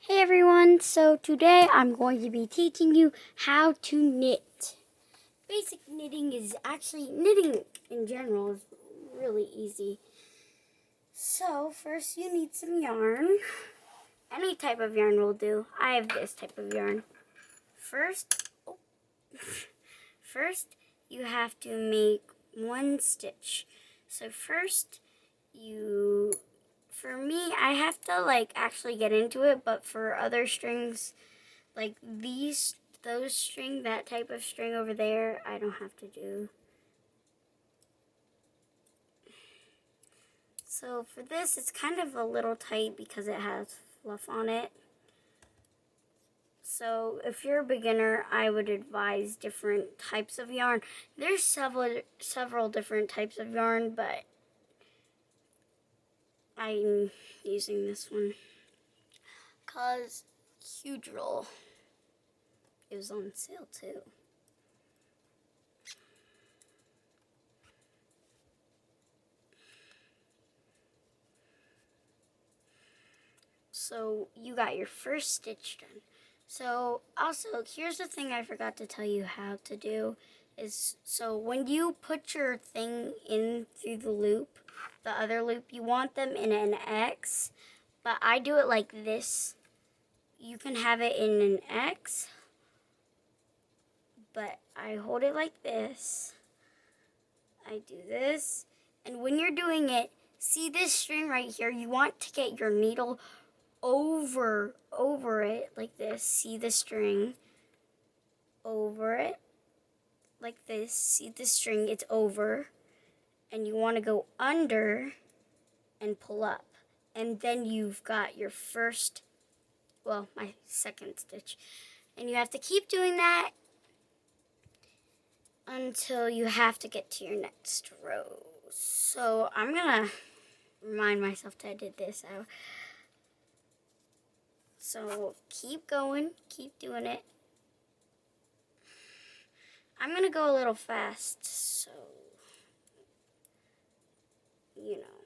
Hey everyone, so today I'm going to be teaching you how to knit. Basic knitting is knitting in general is really easy. So first you need some yarn. Any type of yarn will do. I have this type of yarn. First, first you have to make one stitch. So first for me, I have to actually get into it, but for other strings, like those string, that type of string over there, I don't have to do. So for this, it's kind of a little tight because it has fluff on it. So if you're a beginner, I would advise different types of yarn. There's several different types of yarn, but I'm using this one because huge roll. It was on sale too. So you got your first stitch done. So also, here's the thing I forgot to tell you how to do is, so when you put your thing in through the loop, the other loop, you want them in an X, but I do it like this. You can have it in an X, but I hold it like this. I do this, and when you're doing it, see this string right here, you want to get your needle over it like this. See the string over it like this. See the string, it's over, and you want to go under and pull up, and then you've got your first, well, my second stitch, and you have to keep doing that until you have to get to your next row. So I'm gonna remind myself that I did this out. So keep going, keep doing it. I'm gonna go a little fast, so you know.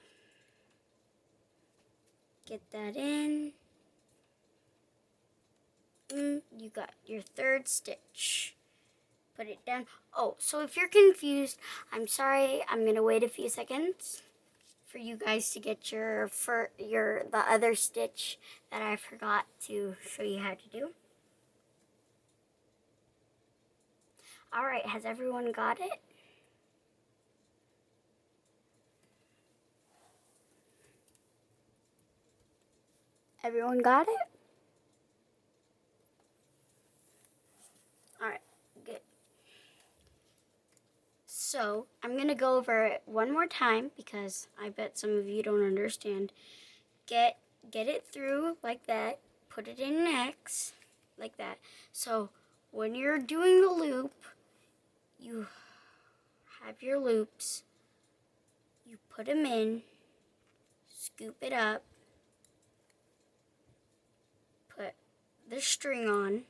Get that in. You got your third stitch. Put it down. Oh, so if you're confused, I'm sorry. I'm gonna wait a few seconds for you guys to get the other stitch that I forgot to show you how to do. All right, has everyone got it? Everyone got it? All right, good. So I'm gonna go over it one more time because I bet some of you don't understand. Get it through like that. Put it in an X like that. So when you're doing the loop, you have your loops. You put them in, scoop it up, put the string on.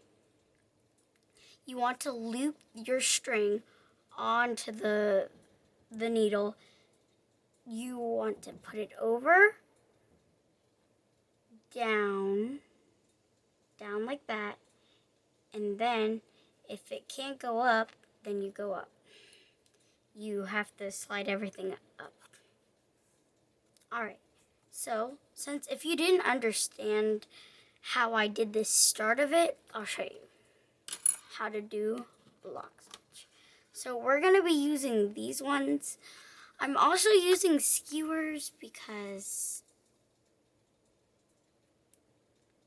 You want to loop your string onto the needle. You want to put it over, down like that, and then if it can't go up, then you go up. You have to slide everything up. All right, so since if you didn't understand how I did this start of it, I'll show you how to do the lock stitch. So we're gonna be using these ones. I'm also using skewers because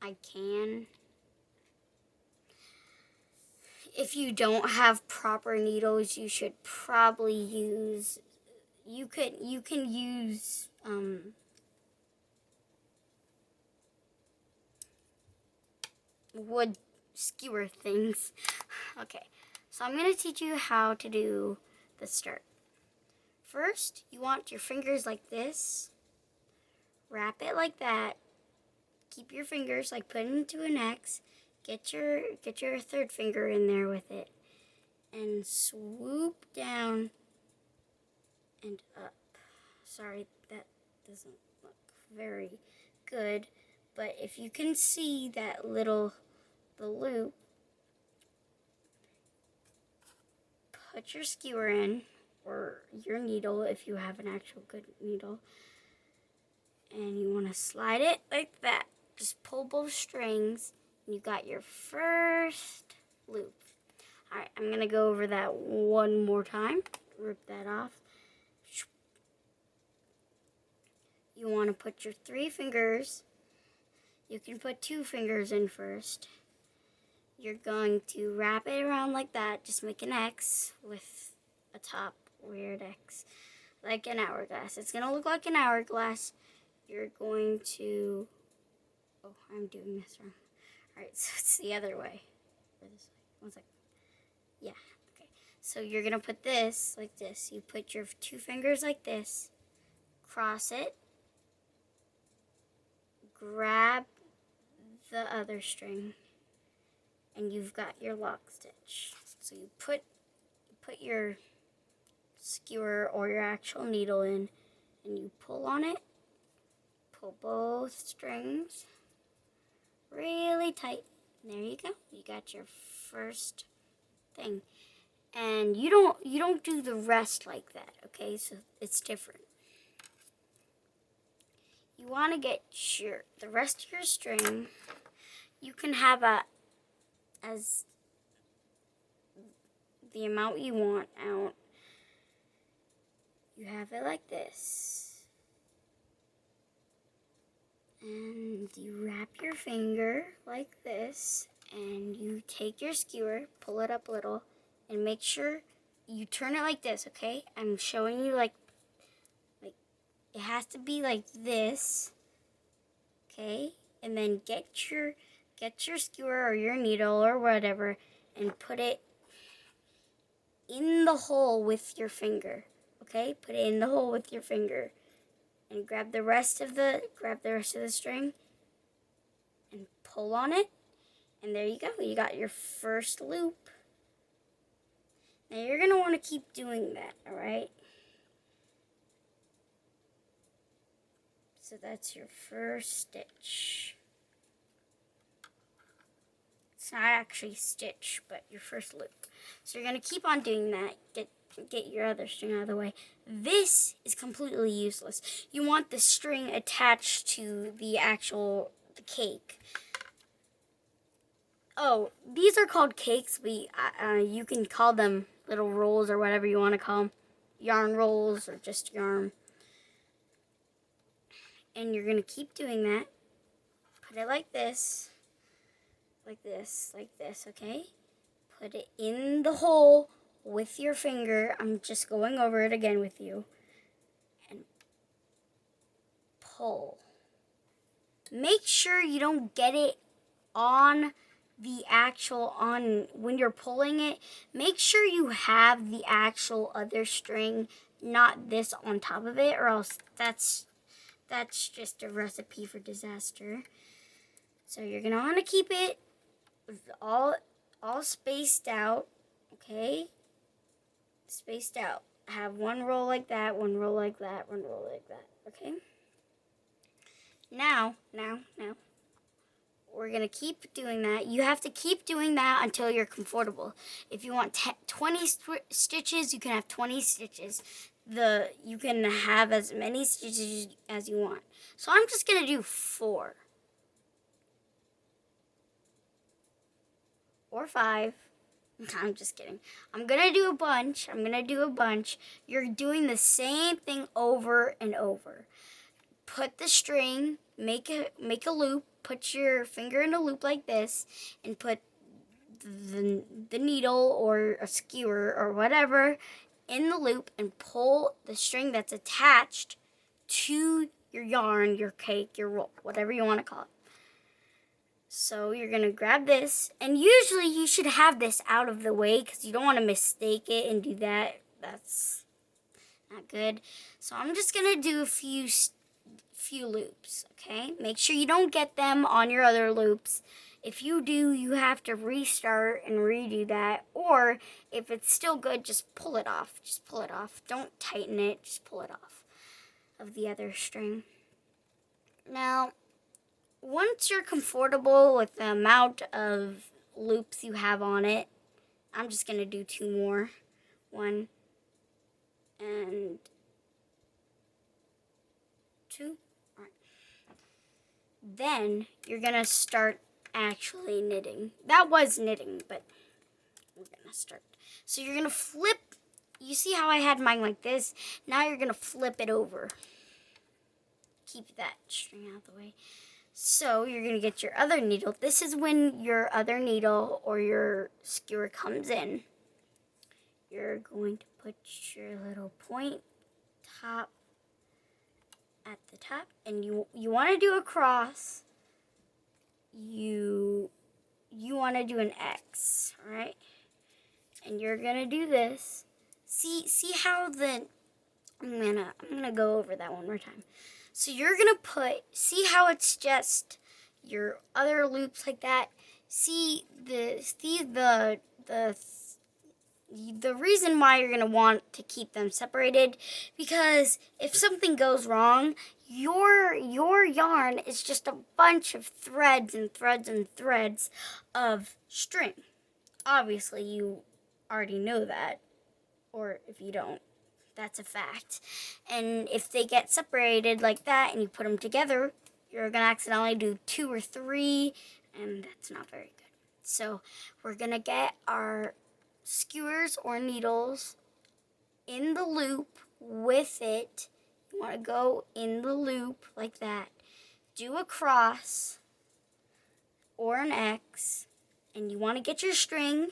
I can. If you don't have proper needles, you should probably use, you can use wood skewer things. Okay, so I'm going to teach you how to do the start. First, you want your fingers like this. Wrap it like that. Keep your fingers like put into an X. Get your third finger in there with it. And swoop down and up. Sorry, that doesn't look very good, But if you can see that the loop, put your skewer in, or your needle if you have an actual good needle, and you want to slide it like that. Just pull both strings, and you got your first loop. Alright, I'm going to go over that one more time. Rip that off. You want to put your 3 fingers. You can put 2 fingers in first. You're going to wrap it around like that. Just make an X with a top weird X. Like an hourglass. It's going to look like an hourglass. You're going to... Oh, I'm doing this wrong. Alright, so it's the other way. Or this way. One second. Yeah, okay. So you're going to put this like this. You put your 2 fingers like this. Cross it. Grab the other string. And you've got your lock stitch. So you put your skewer or your actual needle in, and you pull on it. Pull both strings really tight. And there you go. You got your first thing. And you don't do the rest like that, okay? So it's different. You want to get the rest of your string. You can have as the amount you want out. You have it like this. And you wrap your finger like this, and you take your skewer, pull it up a little, and make sure you turn it like this, okay? I'm showing you like it has to be like this, okay? And then get your skewer or your needle or whatever and put it in the hole with your finger, okay? Put it in the hole with your finger, and grab the rest of the string and pull on it, and there you go. You got your first loop. Now you're gonna want to keep doing that, all right? So that's your first stitch. It's not actually stitch, but your first loop. So you're gonna keep on doing that. Get your other string out of the way. This is completely useless. You want the string attached to the cake. Oh, these are called cakes. You can call them little rolls or whatever you want to call them. Yarn rolls or just yarn. And you're going to keep doing that. Put it like this. Like this. Like this, okay? Put it in the hole with your finger. I'm just going over it again with you. And pull. Make sure you don't get it on when you're pulling it. Make sure you have the actual other string, not this on top of it, or else that's just a recipe for disaster. So you're gonna want to keep it all spaced out, okay? Spaced out. Have one roll like that, one roll like that, one roll like that, okay? Now, we're gonna keep doing that. You have to keep doing that until you're comfortable. If you want 20 stitches, you can have 20 stitches. You can have as many stitches as you want. So I'm just gonna do 4 or 5. I'm just kidding. I'm gonna do a bunch. You're doing the same thing over and over. Put the string, make a loop, put your finger in a loop like this, and put the needle or a skewer or whatever in the loop, and pull the string that's attached to your yarn, your cake, your roll, whatever you want to call it. So you're going to grab this, and usually you should have this out of the way because you don't want to mistake it and do that. That's not good. So I'm just going to do a few loops, okay? Make sure you don't get them on your other loops. If you do, you have to restart and redo that. Or if it's still good, just pull it off. Just pull it off. Don't tighten it. Just pull it off of the other string. Now, once you're comfortable with the amount of loops you have on it, I'm just going to do 2 more. 1 and 2. All right. Then you're going to start actually knitting. That was knitting, but we're going to start. So you're going to flip. You see how I had mine like this? Now you're going to flip it over. Keep that string out of the way. So you're going to get your other needle. This is when your other needle or your skewer comes in. You're going to put your little point top at the top, and you want to do a cross. You want to do an X, all right? And you're going to do this. See how I'm gonna go over that one more time. So you're gonna see how it's just your other loops like that. See the reason why you're gonna want to keep them separated, because if something goes wrong, your yarn is just a bunch of threads and threads and threads of string. Obviously, you already know that, or if you don't, that's a fact. And if they get separated like that and you put them together, you're going to accidentally do 2 or 3, and that's not very good. So we're going to get our skewers or needles in the loop with it. You want to go in the loop like that. Do a cross or an X, and you want to get your string.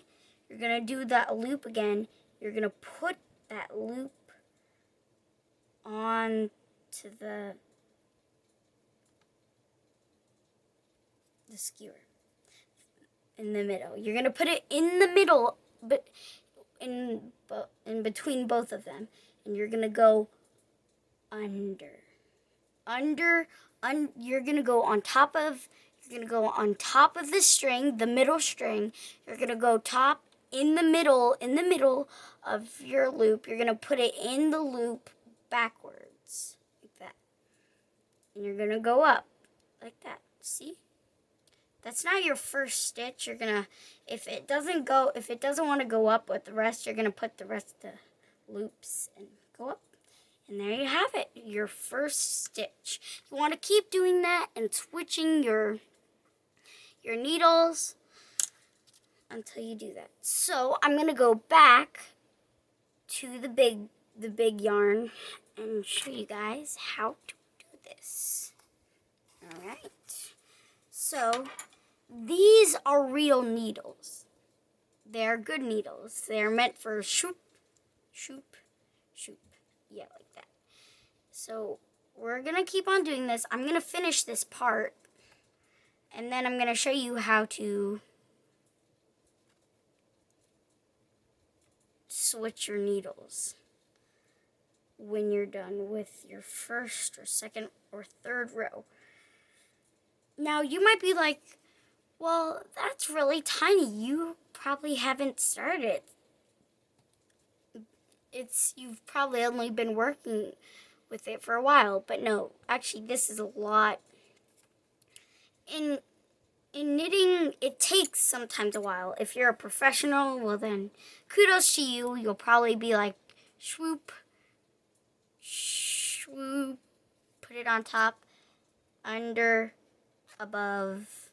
You're going to do that loop again. You're going to put that loop on to the skewer in the middle. You're going to put it in the middle, but in between both of them, and you're going to go under. You're going to go on top of the string, the middle string. You're going to go top in the middle of your loop. You're going to put it in the loop backwards like that, and you're gonna go up like that. See, that's not your first stitch. You're gonna, if it doesn't want to go up with the rest, you're gonna put the rest of the loops and go up, and there you have it, your first stitch. You want to keep doing that and switching your needles until you do that. So I'm gonna go back to the big yarn and show you guys how to do this. All right. So these are real needles. They're good needles. They're meant for shoop, shoop, shoop. Yeah, like that. So we're going to keep on doing this. I'm going to finish this part, and then I'm going to show you how to switch your needles when you're done with your first or second or third row. Now you might be like, well, that's really tiny. You probably haven't started. You've probably only been working with it for a while, but no, actually this is a lot. In knitting, it takes sometimes a while. If you're a professional, well then, kudos to you. You'll probably be like, swoop, swoop, put it on top, under, above,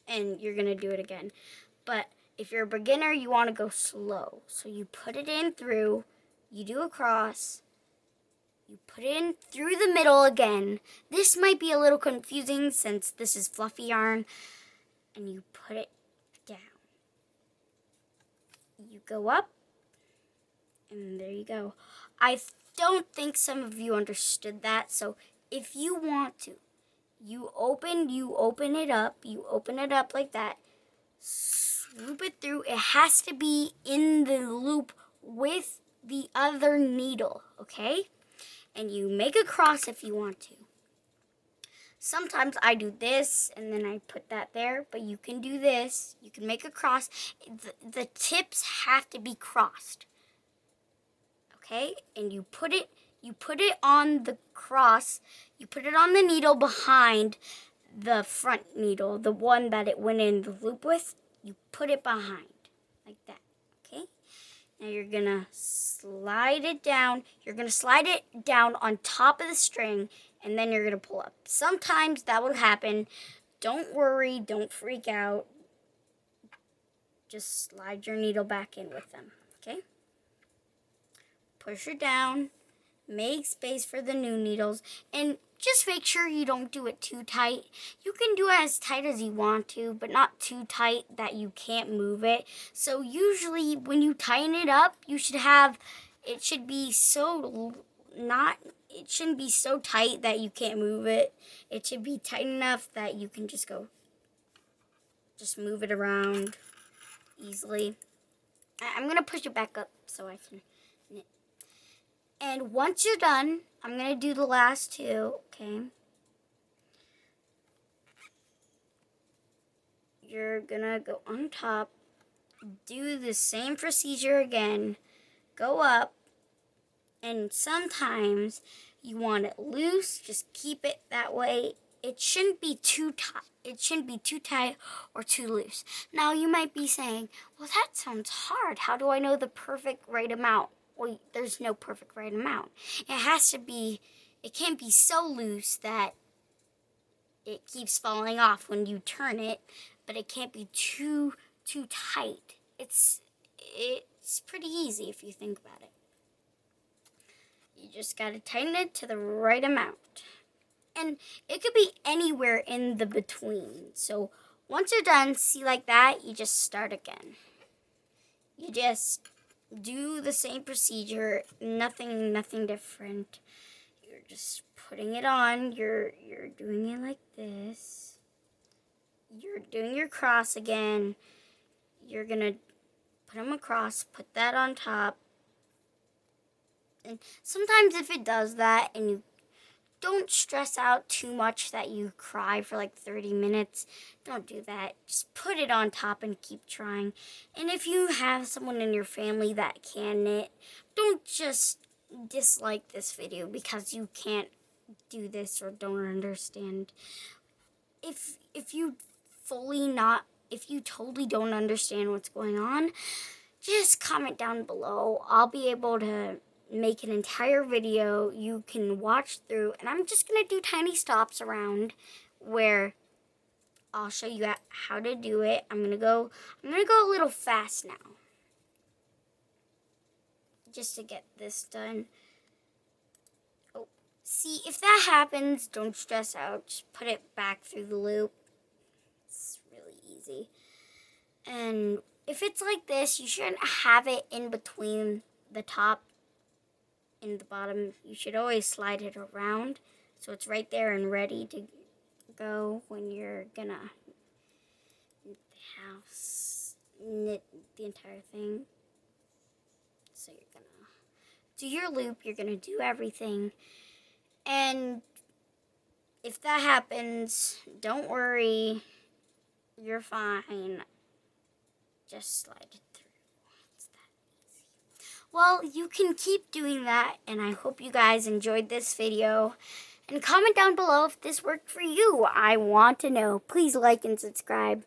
and you're going to do it again. But if you're a beginner, you want to go slow. So you put it in through, you do a cross, you put it in through the middle again. This might be a little confusing since this is fluffy yarn, and you put it down. You go up, and there you go. I don't think some of you understood that, so if you want to, you open it up like that, swoop it through. It has to be in the loop with the other needle, okay? And you make a cross if you want to. Sometimes I do this and then I put that there, but you can do this. You can make a cross. The tips have to be crossed, okay? And you put it on the cross. You put it on the needle behind the front needle, the one that it went in the loop with, you put it behind, like that, okay? Now you're gonna slide it down. You're gonna slide it down on top of the string, and then you're gonna pull up. Sometimes that will happen. Don't worry, don't freak out. Just slide your needle back in with them, okay? Push it down, make space for the new needles, and just make sure you don't do it too tight. You can do it as tight as you want to, but not too tight that you can't move it. So usually when you tighten it up, it shouldn't be so tight that you can't move it. It should be tight enough that you can just move it around easily. I'm gonna push it back up so I can knit. And once you're done, I'm gonna do the last two, okay? You're gonna go on top, do the same procedure again, go up, and sometimes you want it loose, just keep it that way. It shouldn't be too tight. It shouldn't be too tight or too loose. Now you might be saying, well, that sounds hard. How do I know the perfect right amount? Well, there's no perfect right amount. It can't be so loose that it keeps falling off when you turn it, but it can't be too tight. It's pretty easy if you think about it. You just gotta tighten it to the right amount. And it could be anywhere in the between. So once you're done, see like that, you just start again. You just do the same procedure, nothing different. You're just putting it on, you're doing it like this. You're doing your cross again. You're gonna put them across, put that on top. And sometimes if it does that and you don't stress out too much that you cry for like 30 minutes. Don't do that. Just put it on top and keep trying. And if you have someone in your family that can knit, don't just dislike this video because you can't do this or don't understand. If you totally don't understand what's going on, just comment down below. I'll be able to make an entire video you can watch through, and I'm just gonna do tiny stops around where I'll show you how to do it. I'm gonna go a little fast now just to get this done. Oh, see, if that happens, don't stress out. Just put it back through the loop. It's really easy. And if it's like this, you shouldn't have it in between the top and the bottom. You should always slide it around so it's right there and ready to go when you're gonna knit the entire thing. So you're gonna do your loop, you're gonna do everything, and if that happens, don't worry, you're fine. Just slide it through. It's that easy. Well, you can keep doing that, and I hope you guys enjoyed this video. And comment down below if this worked for you. I want to know. Please like and subscribe.